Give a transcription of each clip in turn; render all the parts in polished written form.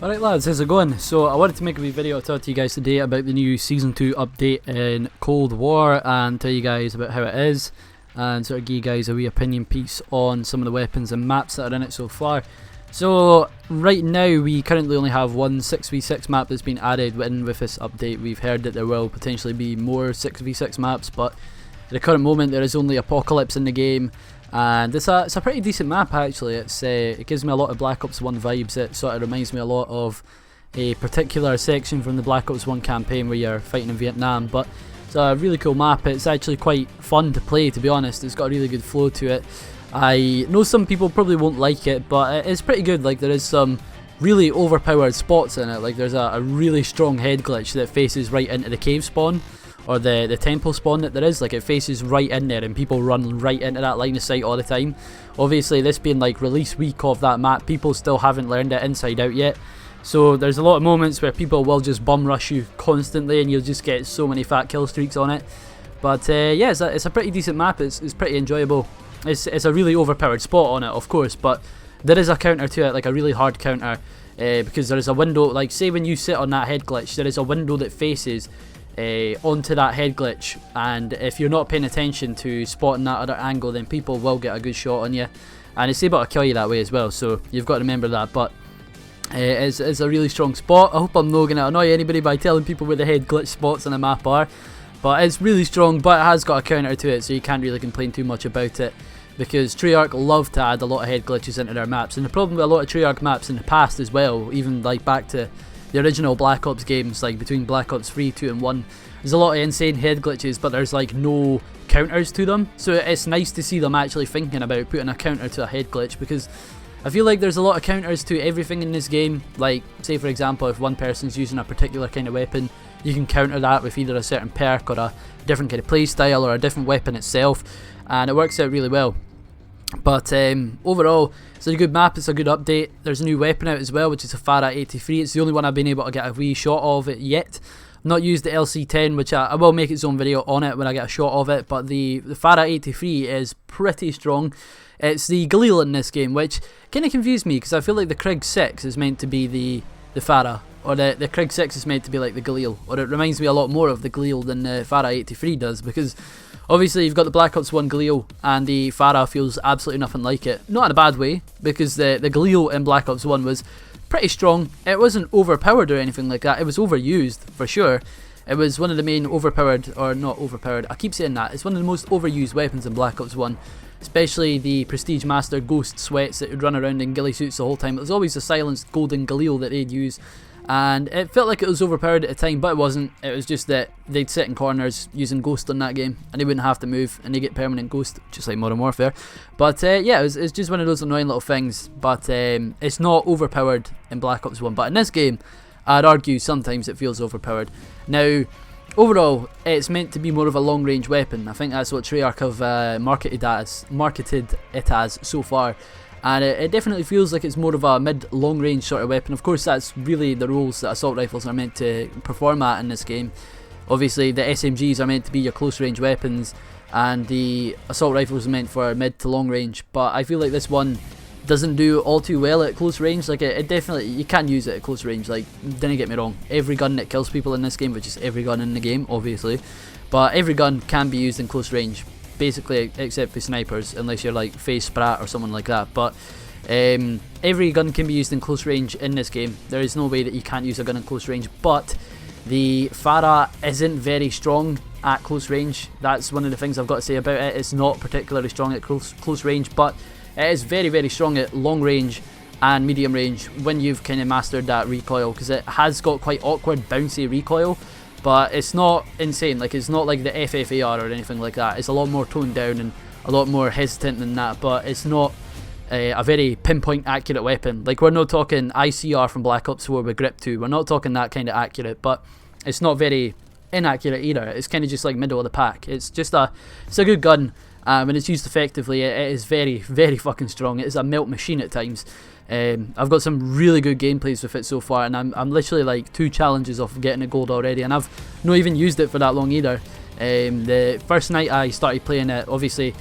Alright lads, how's it going? So I wanted to make a wee video to talk to you guys today about the new Season 2 update in Cold War and tell you guys about how it is and sort of give you guys a wee opinion piece on some of the weapons and maps that are in it so far. So right now we currently only have one 6v6 map that's been added in with this update. We've heard that there will potentially be more 6v6 maps, but at the current moment there is only Apocalypse in the game. And it's a pretty decent map actually. It gives me a lot of Black Ops 1 vibes. It sort of reminds me a lot of a particular section from the Black Ops 1 campaign where you're fighting in Vietnam. But it's a really cool map. It's actually quite fun to play, to be honest. It's got a really good flow to it. I know some people probably won't like it, but it's pretty good. Like, there is some really overpowered spots in it. Like, there's a really strong head glitch that faces right into the cave spawn, or the temple spawn that there is. Like, it faces right in there and people run right into that line of sight all the time. Obviously, this being like release week of that map, people still haven't learned it inside out yet. So there's a lot of moments where people will just bum rush you constantly and you'll just get so many fat kill streaks on it. But yeah, it's a pretty decent map. It's pretty enjoyable. It's a really overpowered spot on it, of course, but there is a counter to it, like a really hard counter, because there is a window. Like, say when you sit on that head glitch, there is a window that faces onto that head glitch, and if you're not paying attention to spotting that other angle, then people will get a good shot on you, and it's able to kill you that way as well, so you've got to remember that. But it's a really strong spot. I hope I'm not going to annoy anybody by telling people where the head glitch spots on the map are, but it's really strong, but it has got a counter to it, so you can't really complain too much about it, because Treyarch love to add a lot of head glitches into their maps. And the problem with a lot of Treyarch maps in the past as well, even like back to the original Black Ops games, like between Black Ops 3, 2 and 1, there's a lot of insane head glitches, but there's like no counters to them. So it's nice to see them actually thinking about putting a counter to a head glitch, because I feel like there's a lot of counters to everything in this game. Like, say for example, if one person's using a particular kind of weapon, you can counter that with either a certain perk or a different kind of playstyle or a different weapon itself, and it works out really well. But overall, it's a good map, it's a good update. There's a new weapon out as well, which is a Fara 83. It's the only one I've been able to get a wee shot of it yet. I've not used the LC10, which I will make its own video on it when I get a shot of it, but the Fara 83 is pretty strong. It's the Galil in this game, which kind of confused me, because I feel like the Krig 6 is meant to be the Fara, or the Krig 6 is meant to be like the Galil, or it reminds me a lot more of the Galil than the Fara 83 does, because obviously you've got the Black Ops 1 Galil, and the Fara feels absolutely nothing like it. Not in a bad way, because the Galil in Black Ops 1 was pretty strong. It wasn't overpowered or anything like that. It was overused, for sure. It was one of the main overpowered, or not overpowered, I keep saying that. It's one of the most overused weapons in Black Ops 1. Especially the Prestige Master Ghost Sweats that would run around in ghillie suits the whole time. It was always the silenced golden Galil that they'd use. And it felt like it was overpowered at the time, but it wasn't. It was just that they'd sit in corners using Ghost in that game, and they wouldn't have to move, and they get permanent Ghost, just like Modern Warfare. But yeah, it's just one of those annoying little things, but it's not overpowered in Black Ops 1. But in this game, I'd argue sometimes it feels overpowered. Now, overall, it's meant to be more of a long-range weapon. I think that's what Treyarch have marketed it as so far. And it definitely feels like it's more of a mid-long range sort of weapon. Of course, that's really the roles that assault rifles are meant to perform at in this game. Obviously, the SMGs are meant to be your close range weapons, and the assault rifles are meant for mid to long range. But I feel like this one doesn't do all too well at close range. Like, it definitely, you can use it at close range. Like, don't get me wrong, every gun that kills people in this game, which is every gun in the game, obviously, but every gun can be used in close range, basically, except for snipers, unless you're like FaZe Sprat or someone like that. But every gun can be used in close range in this game. There is no way that you can't use a gun in close range, but the Fara isn't very strong at close range. That's one of the things I've got to say about it. It's not particularly strong at close range, but it is very, very strong at long range and medium range when you've kind of mastered that recoil, because it has got quite awkward bouncy recoil, but it's not insane. Like, it's not like the FFAR or anything like that. It's a lot more toned down and a lot more hesitant than that, but it's not a very pinpoint accurate weapon. Like, we're not talking ICR from Black Ops 4 with Grip 2. We're not talking that kind of accurate, but it's not very inaccurate either. It's kind of just like middle of the pack. It's a good gun. When it's used effectively, it is very, very fucking strong. It is a melt machine at times. I've got some really good gameplays with it so far, and I'm literally like 2 challenges off getting a gold already, and I've not even used it for that long either. The first night I started playing it, obviously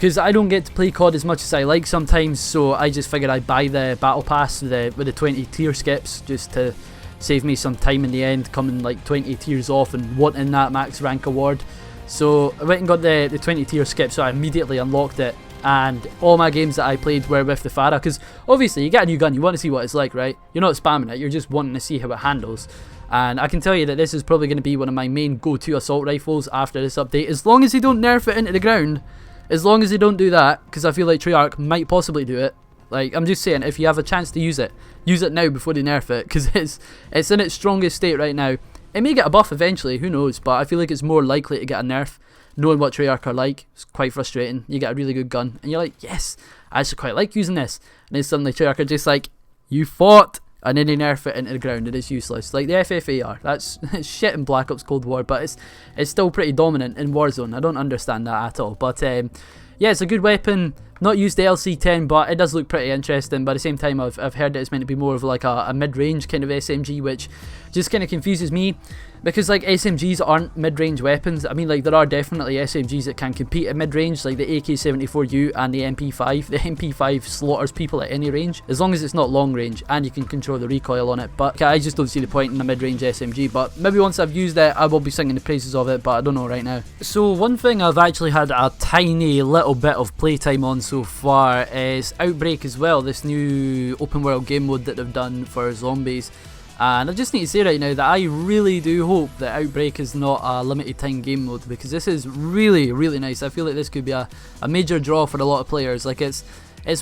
because I don't get to play COD as much as I like sometimes, so I just figured I'd buy the battle pass with the 20 tier skips just to save me some time in the end, coming like 20 tiers off and wanting that max rank award. So I went and got the 20 tier skip, so I immediately unlocked it, and all my games that I played were with the Fara, because obviously you get a new gun, you want to see what it's like, right? You're not spamming it, you're just wanting to see how it handles. And I can tell you that this is probably going to be one of my main go-to assault rifles after this update, as long as they don't nerf it into the ground. As long as they don't do that, because I feel like Treyarch might possibly do it. Like, I'm just saying, if you have a chance to use it now before they nerf it, because it's in its strongest state right now. It may get a buff eventually, who knows, but I feel like it's more likely to get a nerf, knowing what Treyarch are like. It's quite frustrating. You get a really good gun, and you're like, yes, I actually quite like using this. And then suddenly Treyarch are just like, you fought, and then they nerf it into the ground, and it's useless. Like the FFA are. That's shit in Black Ops Cold War, but it's still pretty dominant in Warzone. I don't understand that at all. But yeah, it's a good weapon. Not used the LC10, but it does look pretty interesting. But at the same time, I've heard that it's meant to be more of like a mid-range kind of SMG, which just kind of confuses me, because like SMGs aren't mid-range weapons. I mean, like there are definitely SMGs that can compete at mid-range, like the AK-74U and the MP5. The MP5 slaughters people at any range, as long as it's not long range and you can control the recoil on it. But I just don't see the point in a mid-range SMG. But maybe once I've used it, I will be singing the praises of it, but I don't know right now. So one thing I've actually had a tiny little bit of playtime on so far is Outbreak as well, this new open world game mode that they've done for zombies. And I just need to say right now that I really do hope that Outbreak is not a limited time game mode, because this is really, really nice. I feel like this could be a major draw for a lot of players. Like it's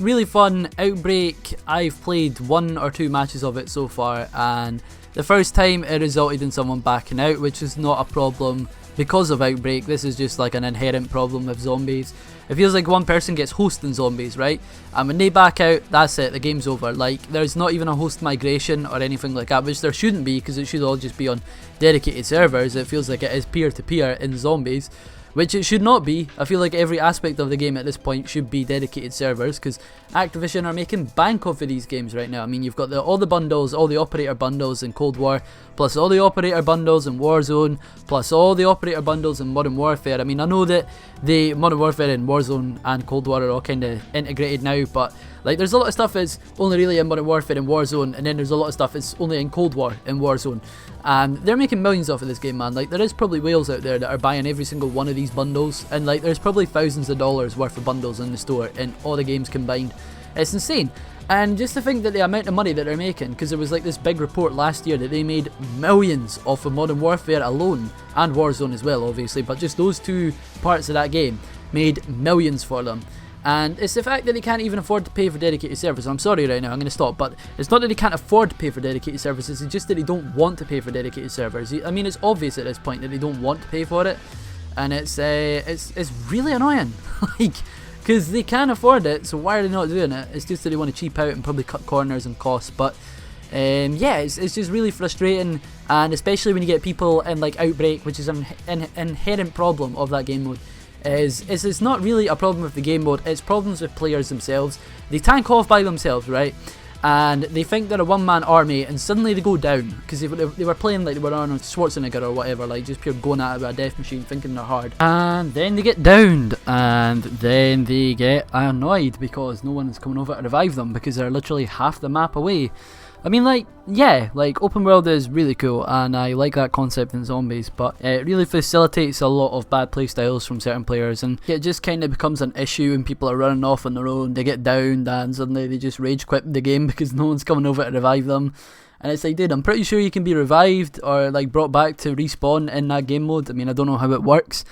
really fun. Outbreak, I've played 1 or 2 matches of it so far, and the first time it resulted in someone backing out, which is not a problem because of Outbreak. This is just like an inherent problem with zombies. It feels like one person gets host in zombies, right? And when they back out, that's it, the game's over. Like, there's not even a host migration or anything like that, which there shouldn't be, because it should all just be on dedicated servers. It feels like it is peer-to-peer in zombies, which it should not be. I feel like every aspect of the game at this point should be dedicated servers, because Activision are making bank off of these games right now. I mean, you've got all the bundles, all the operator bundles in Cold War, plus all the operator bundles in Warzone, plus all the operator bundles in Modern Warfare. I mean, I know that the Modern Warfare and Warzone and Cold War are all kind of integrated now, but like there's a lot of stuff that's only really in Modern Warfare and Warzone, and then there's a lot of stuff that's only in Cold War and Warzone. And they're making millions off of this game, man. Like, there is probably whales out there that are buying every single one of these bundles, and like there's probably thousands of dollars worth of bundles in the store in all the games combined. It's insane. And just to think that the amount of money that they're making, because there was like this big report last year that they made millions off of Modern Warfare alone, and Warzone as well obviously, but just those 2 parts of that game made millions for them. And it's the fact that they can't even afford to pay for dedicated servers. I'm sorry right now, I'm going to stop, but it's not that they can't afford to pay for dedicated services, it's just that they don't want to pay for dedicated servers. I mean, it's obvious at this point that they don't want to pay for it, and it's really annoying. Like, because they can afford it, so why are they not doing it? It's just that they want to cheap out and probably cut corners and costs. But yeah, it's just really frustrating, and especially when you get people in like Outbreak, which is an inherent problem of that game mode. It's not really a problem with the game mode, it's problems with players themselves. They tank off by themselves, right? And they think they're a one-man army, and suddenly they go down, because they were playing like they were Arnold Schwarzenegger or whatever, like just pure going at it with a death machine, thinking they're hard. And then they get downed, and then they get annoyed because no one is coming over to revive them, because they're literally half the map away. I mean, like, yeah, like, open world is really cool, and I like that concept in zombies, but it really facilitates a lot of bad play styles from certain players, and it just kind of becomes an issue when people are running off on their own, they get downed, and suddenly they just rage quit the game because no one's coming over to revive them. And it's like, dude, I'm pretty sure you can be revived or, like, brought back to respawn in that game mode. I mean, I don't know how it works,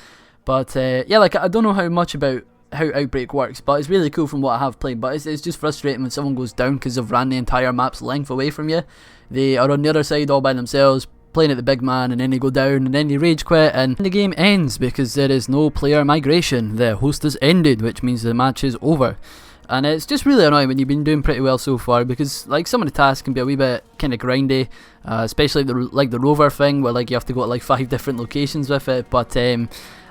but, yeah, like, I don't know how much about how Outbreak works, but it's really cool from what I have played. But it's just frustrating when someone goes down because they've ran the entire map's length away from you. They are on the other side all by themselves, playing at the big man, and then they go down, and then they rage quit, and the game ends because there is no player migration. The host has ended, which means the match is over. And it's just really annoying when you've been doing pretty well so far, because like some of the tasks can be a wee bit kind of grindy, especially the rover thing, where like you have to go to like 5 different locations with it. But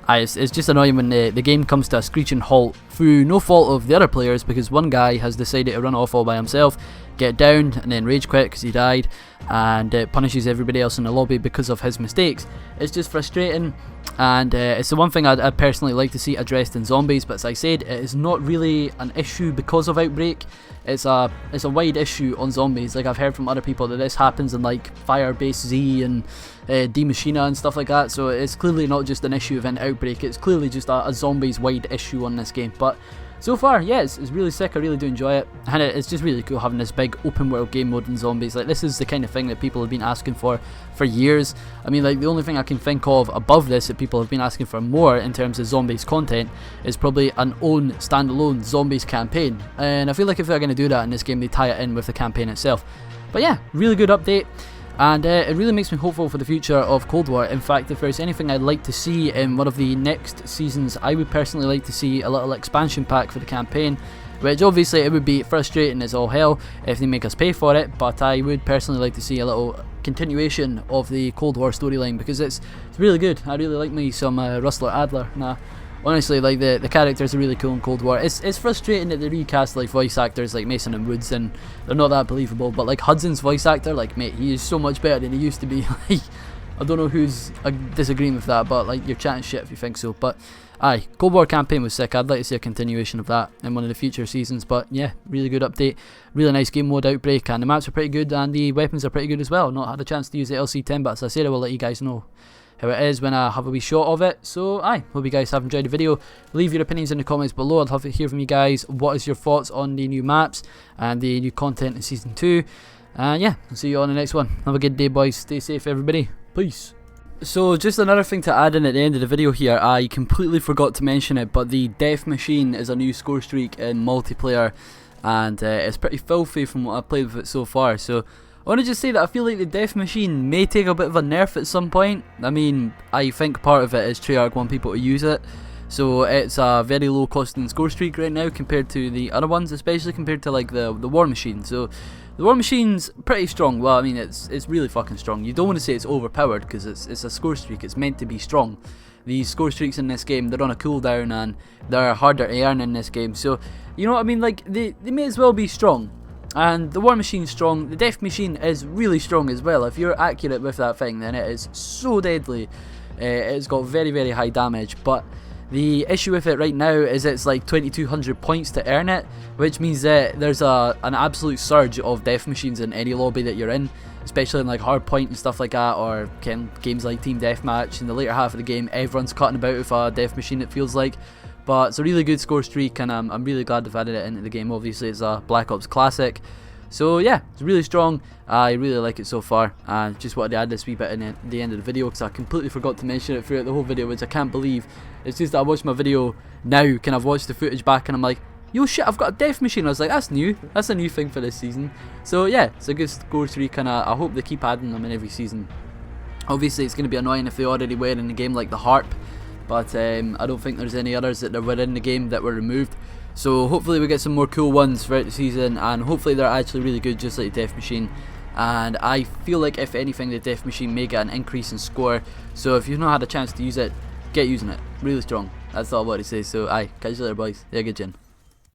it's just annoying when the game comes to a screeching halt through no fault of the other players, because one guy has decided to run off all by himself, get down and then rage quit because he died, and it punishes everybody else in the lobby because of his mistakes. It's just frustrating, and it's the one thing I'd personally like to see addressed in zombies, but as I said, it is not really an issue because of Outbreak. It's a wide issue on zombies. Like, I've heard from other people that this happens in like Firebase Z and D Machina and stuff like that, so it's clearly not just an issue of an Outbreak, it's clearly just a zombies wide issue on this game. But so far, yeah, it's really sick. I really do enjoy it, and it's just really cool having this big open world game mode in zombies. Like, this is the kind of thing that people have been asking for years. I mean, like, the only thing I can think of above this that people have been asking for more in terms of zombies content is probably an own standalone zombies campaign, and I feel like if they're going to do that in this game, they tie it in with the campaign itself. But yeah, really good update. And it really makes me hopeful for the future of Cold War. In fact, if there's anything I'd like to see in one of the next seasons, I would personally like to see a little expansion pack for the campaign, which obviously it would be frustrating as all hell if they make us pay for it, but I would personally like to see a little continuation of the Cold War storyline, because it's really good. I really like me some Rustler Adler. Honestly, like, the characters are really cool in Cold War. It's frustrating that they recast like voice actors like Mason and Woods, and they're not that believable. But like Hudson's voice actor, like, mate, he is so much better than he used to be. Like, I don't know who's disagreeing with that, but like, you're chatting shit if you think so. But aye, Cold War campaign was sick. I'd like to see a continuation of that in one of the future seasons. But yeah, really good update, really nice game mode Outbreak, and the maps are pretty good and the weapons are pretty good as well. Not had a chance to use the LC10, but as I said, I will let you guys know how it is when I have a wee shot of it. So aye, hope you guys have enjoyed the video. Leave your opinions in the comments below. I'd love to hear from you guys. What is your thoughts on the new maps and the new content in season 2? And yeah, I'll see you on the next one. Have a good day, boys. Stay safe, everybody. Peace. So just another thing to add in at the end of the video here, I completely forgot to mention it, but the Death Machine is a new score streak in multiplayer, and it's pretty filthy from what I've played with it so far. So I want to just say that I feel like the Death Machine may take a bit of a nerf at some point. I mean, I think part of it is Treyarch want people to use it, so it's a very low costing score streak right now compared to the other ones, especially compared to like the War Machine. So the War Machine's pretty strong. Well, I mean, it's really fucking strong. You don't want to say it's overpowered, because it's a score streak. It's meant to be strong. These score streaks in this game, they're on a cooldown and they're harder to earn in this game. So, you know what I mean? Like, they may as well be strong. And the War Machine's strong, the Death Machine is really strong as well. If you're accurate with that thing, then it is so deadly. It's got very, very high damage, but the issue with it right now is it's like 2200 points to earn it, which means that there's an absolute surge of Death Machines in any lobby that you're in, especially in like Hardpoint and stuff like that, or games like Team Deathmatch. In the later half of the game, everyone's cutting about with a Death Machine, it feels like. But it's a really good score streak, and I'm really glad they've added it into the game. Obviously, it's a Black Ops classic. So yeah, it's really strong. I really like it so far, and just wanted to add this wee bit in at the end of the video, because I completely forgot to mention it throughout the whole video, which I can't believe. It's just that I watched my video now, kind of watched the footage back, and I'm like, yo shit, I've got a Death Machine. I was like, that's new. That's a new thing for this season. So yeah, it's a good score streak, and I hope they keep adding them in every season. Obviously, it's going to be annoying if they already were in the game, like the Harp, but I don't think there's any others that were in the game that were removed. So hopefully we get some more cool ones throughout the season, and hopefully they're actually really good, just like the Death Machine. And I feel like if anything, the Death Machine may get an increase in score. So if you've not had a chance to use it, get using it. Really strong. That's all I want to say. So aye, catch you later, boys. Yeah, good gen.